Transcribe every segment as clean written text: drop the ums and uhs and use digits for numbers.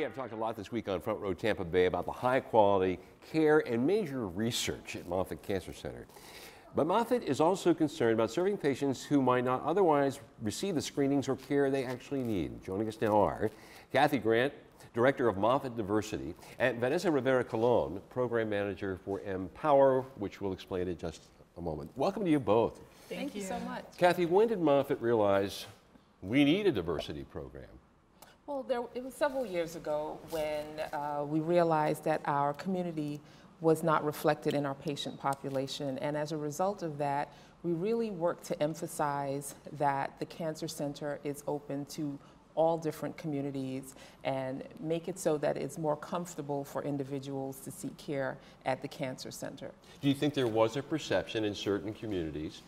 I've talked a lot this week on Front Row Tampa Bay about the high quality care and major research at Moffitt Cancer Center. But Moffitt is also concerned about serving patients who might not otherwise receive the screenings or care they actually need. Joining us now are Cathy Grant, Director of Moffitt Diversity, and Venessa Rivera-Colon, Program Manager for Empower, which we'll explain in just a moment. Welcome to you both. Thank you so much. Cathy, when did Moffitt realize we need a diversity program? Well, it was several years ago when we realized that our community was not reflected in our patient population. And as a result of that, we really worked to emphasize that the Cancer Center is open to all different communities and make it so that it's more comfortable for individuals to seek care at the Cancer Center. Do you think there was a perception in certain communities,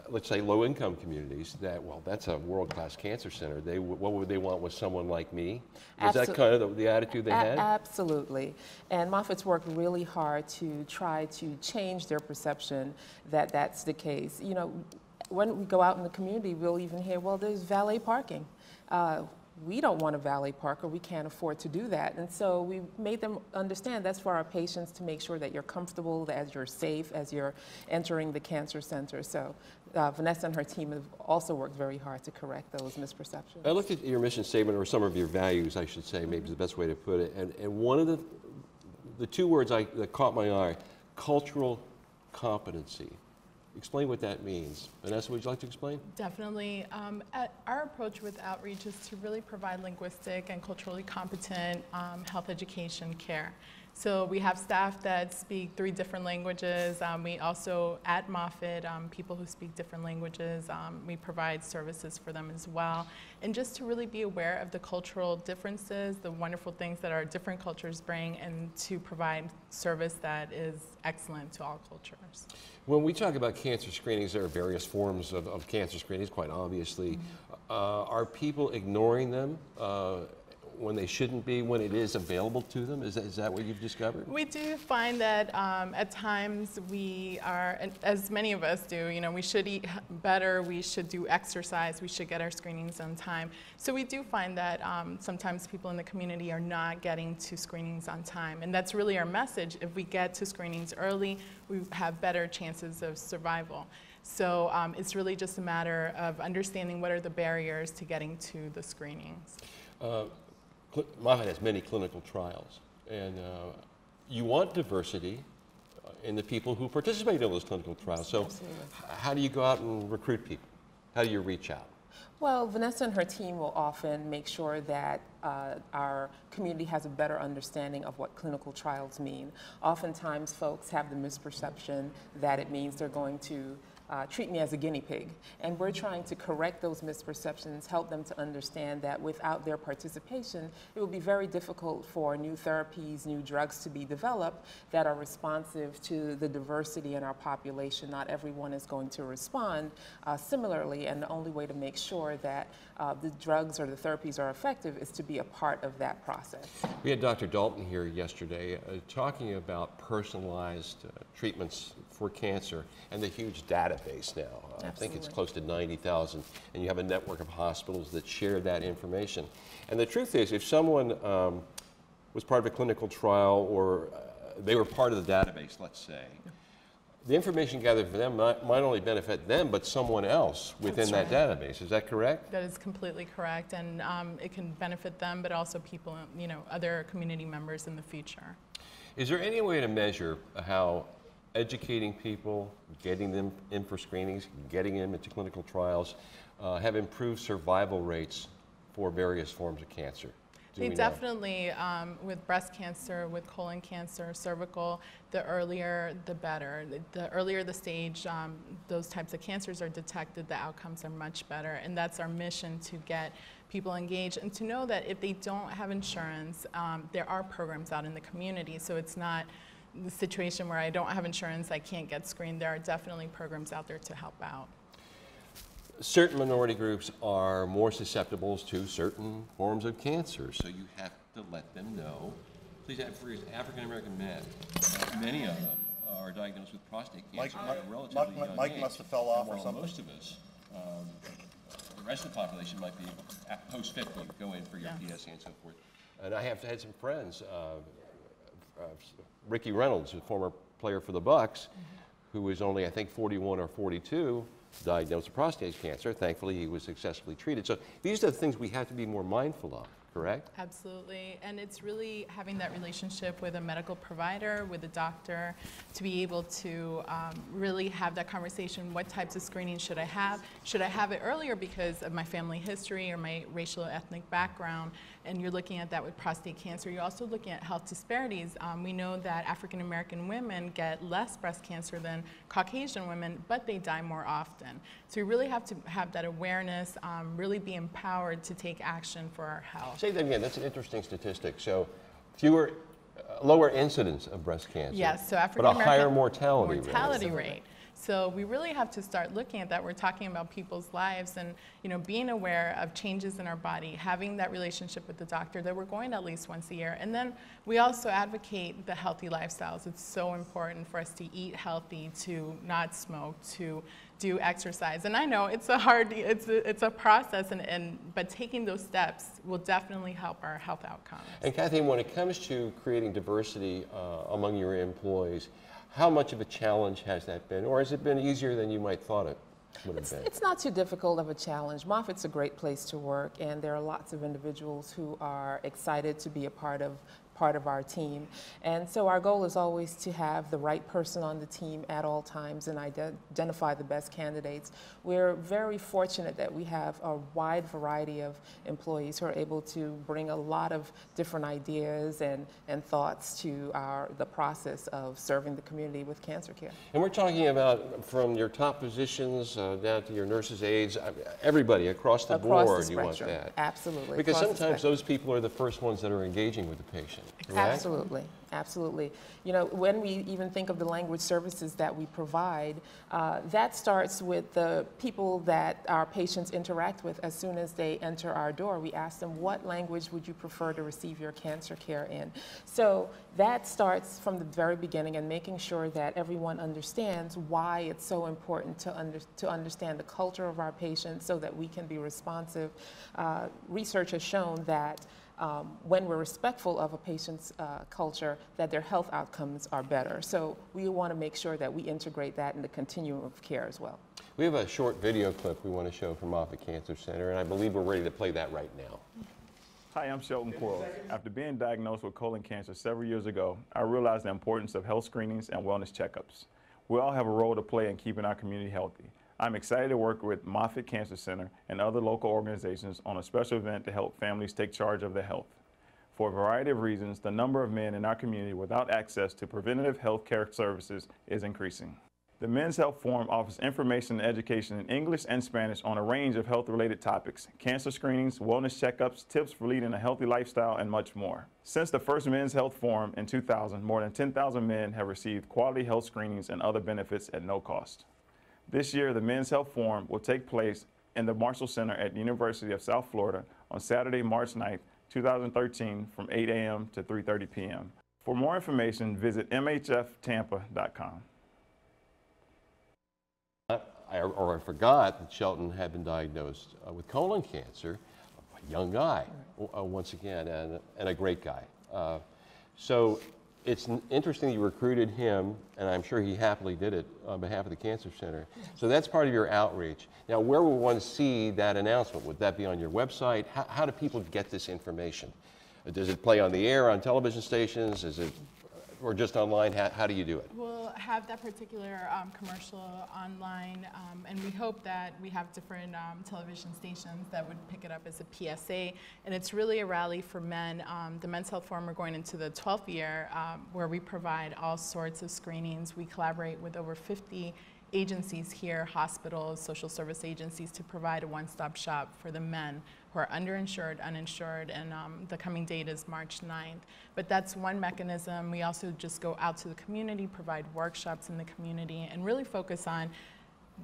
let's say low-income communities, that, well, that's a world-class cancer center. What would they want with someone like me? Was that kind of the attitude they had? Absolutely. And Moffitt's worked really hard to try to change their perception that that's the case. You know, when we go out in the community, we'll even hear, well, there's valet parking. We don't want a valet park, or we can't afford to do that. And so we made them understand that's for our patients, to make sure that you're comfortable, that you're safe as you're entering the Cancer Center. So Venessa and her team have also worked very hard to correct those misperceptions. I looked at your mission statement, or some of your values, I should say, maybe is the best way to put it. And one of the two words that caught my eye, cultural competency. Explain what that means. Venessa, would you like to explain? Definitely. Our approach with outreach is to really provide linguistic and culturally competent health education care. So we have staff that speak 3 different languages. We also, at Moffitt, people who speak different languages, we provide services for them as well. And just to really be aware of the cultural differences, the wonderful things that our different cultures bring, and to provide service that is excellent to all cultures. When we talk about cancer screenings, there are various forms of cancer screenings, quite obviously. Mm-hmm. Are people ignoring them when they shouldn't be, when it is available to them? Is that what you've discovered? We do find that at times we are, as many of us do, you know, we should eat better, we should do exercise, we should get our screenings on time. So we do find that sometimes people in the community are not getting to screenings on time. And that's really our message. If we get to screenings early, we have better chances of survival. So it's really just a matter of understanding what are the barriers to getting to the screenings. Moffitt has many clinical trials, and you want diversity in the people who participate in those clinical trials. So how do you go out and recruit people? How do you reach out? Well, Venessa and her team will often make sure that our community has a better understanding of what clinical trials mean. Oftentimes, folks have the misperception that it means they're going to treat me as a guinea pig. And we're trying to correct those misperceptions, help them to understand that without their participation, it will be very difficult for new therapies, new drugs to be developed that are responsive to the diversity in our population. Not everyone is going to respond similarly, and the only way to make sure that the drugs or the therapies are effective is to be a part of that process. We had Dr. Dalton here yesterday talking about personalized treatments for cancer and the huge database now. I think it's close to 90,000, and you have a network of hospitals that share that information. And the truth is, if someone was part of a clinical trial, or they were part of the database, let's say, the information gathered for them might only benefit them, but someone else within that database. Is that correct? That is completely correct, and it can benefit them, but also people, you know, other community members in the future. Is there any way to measure how educating people, getting them in for screenings, getting them into clinical trials, have improved survival rates for various forms of cancer? They definitely, with breast cancer, with colon cancer, cervical, the earlier the better. The earlier the stage those types of cancers are detected, the outcomes are much better. And that's our mission, to get people engaged and to know that if they don't have insurance, there are programs out in the community. So it's not the situation where I don't have insurance, I can't get screened. There are definitely programs out there to help out. Certain minority groups are more susceptible to certain forms of cancer, so you have to let them know. Please, for African American men, many of them are diagnosed with prostate cancer at a relatively young age. Mike must have fell off or something. Most of us, the rest of the population might be post-50, go in for your PSA and so forth. And I have had some friends, Ricky Reynolds, a former player for the Bucks, who was only, I think, 41 or 42, diagnosed with prostate cancer. Thankfully, he was successfully treated. So these are the things we have to be more mindful of, correct? Absolutely, and it's really having that relationship with a medical provider, with a doctor, to be able to really have that conversation. What types of screening should I have? Should I have it earlier because of my family history or my racial or ethnic background? And you're looking at that with prostate cancer. You're also looking at health disparities. We know that African American women get less breast cancer than Caucasian women, but they die more often. So we really have to have that awareness, really be empowered to take action for our health. Say that again, that's an interesting statistic. So fewer, lower incidence of breast cancer. Yes, so African but a American higher mortality rate. rate. So we really have to start looking at that. We're talking about people's lives and, you know, being aware of changes in our body, having that relationship with the doctor that we're going at least once a year. And then we also advocate the healthy lifestyles. It's so important for us to eat healthy, to not smoke, to do exercise. And I know it's a process, but taking those steps will definitely help our health outcomes. And Cathy, when it comes to creating diversity among your employees, how much of a challenge has that been, or has it been easier than you might thought it would have been? It's not too difficult of a challenge. Moffitt's a great place to work, and there are lots of individuals who are excited to be a part of our team. And so our goal is always to have the right person on the team at all times and identify the best candidates. We're very fortunate that we have a wide variety of employees who are able to bring a lot of different ideas and thoughts to the process of serving the community with cancer care. And we're talking about from your top positions down to your nurses' aides, everybody across the board, you want that. Absolutely. Because sometimes those people are the first ones that are engaging with the patient. Correct? Absolutely, absolutely. You know, when we even think of the language services that we provide, that starts with the people that our patients interact with as soon as they enter our door. We ask them, what language would you prefer to receive your cancer care in? So that starts from the very beginning and making sure that everyone understands why it's so important to understand the culture of our patients so that we can be responsive. Research has shown that when we're respectful of a patient's culture, that their health outcomes are better. So we want to make sure that we integrate that in the continuum of care as well. We have a short video clip we want to show from Moffitt Cancer Center, and I believe we're ready to play that right now. Hi, I'm Shelton Quarles. After being diagnosed with colon cancer several years ago, I realized the importance of health screenings and wellness checkups. We all have a role to play in keeping our community healthy. I'm excited to work with Moffitt Cancer Center and other local organizations on a special event to help families take charge of their health. For a variety of reasons, the number of men in our community without access to preventative health care services is increasing. The Men's Health Forum offers information and education in English and Spanish on a range of health-related topics: cancer screenings, wellness checkups, tips for leading a healthy lifestyle, and much more. Since the first Men's Health Forum in 2000, more than 10,000 men have received quality health screenings and other benefits at no cost. This year, the Men's Health Forum will take place in the Marshall Center at the University of South Florida on Saturday, March 9th, 2013 from 8 a.m. to 3:30 p.m. For more information, visit mhftampa.com. I forgot that Shelton had been diagnosed with colon cancer, a young guy, once again, and a great guy. So it's interesting you recruited him, and I'm sure he happily did it on behalf of the Cancer Center. So that's part of your outreach. Now, where will one see that announcement? Would that be on your website? How do people get this information? Does it play on the air, on television stations? Is it, or just online? How do you do it? We'll have that particular commercial online, and we hope that we have different television stations that would pick it up as a PSA. And it's really a rally for men. The Men's Health Forum, we're going into the 12th year where we provide all sorts of screenings. We collaborate with over 50 agencies here, hospitals, social service agencies, to provide a one-stop shop for the men who are underinsured, uninsured, and the coming date is March 9th. But that's one mechanism. We also just go out to the community, provide workshops in the community, and really focus on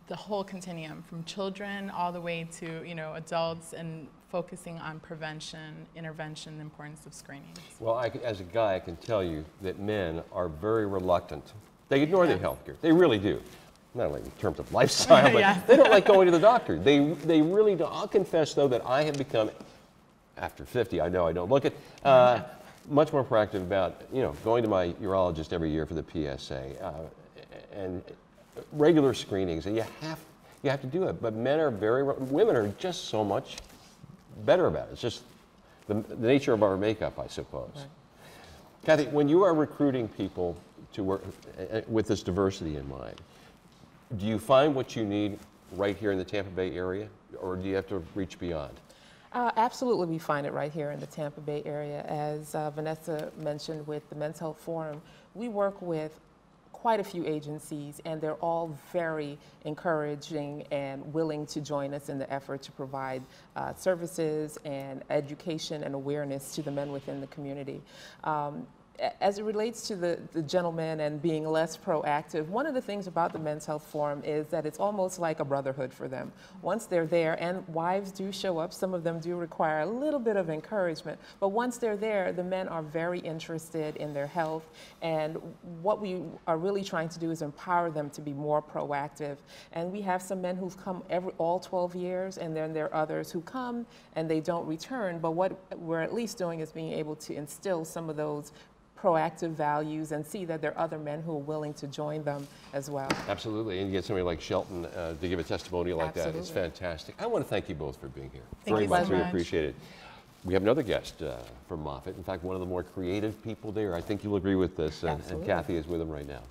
the whole continuum, from children all the way to adults, and focusing on prevention, intervention, the importance of screenings. Well, as a guy, I can tell you that men are very reluctant. They ignore their health care. They really do. Not only in terms of lifestyle, but they don't like going to the doctor. They really do. I'll confess, though, that I have become after 50, I know I don't look it. Much more proactive about, going to my urologist every year for the PSA and regular screenings, and you have to do it. But women are just so much better about it. It's just the nature of our makeup, I suppose. Right. Cathy, when you are recruiting people to work with this diversity in mind, do you find what you need right here in the Tampa Bay area, or do you have to reach beyond? Absolutely, we find it right here in the Tampa Bay area. As Venessa mentioned with the Men's Health Forum, we work with quite a few agencies, and they're all very encouraging and willing to join us in the effort to provide services and education and awareness to the men within the community. As it relates to the gentleman and being less proactive, one of the things about the Men's Health Forum is that it's almost like a brotherhood for them. Once they're there, and wives do show up, some of them do require a little bit of encouragement, but once they're there, the men are very interested in their health, and what we are really trying to do is empower them to be more proactive. And we have some men who've come all 12 years, and then there are others who come and they don't return, but what we're at least doing is being able to instill some of those proactive values and see that there are other men who are willing to join them as well. Absolutely, and you get somebody like Shelton to give a testimonial like that. It's fantastic. I want to thank you both for being here. Very much. We appreciate it. We have another guest from Moffitt. In fact, one of the more creative people there. I think you'll agree with this, and Cathy is with him right now.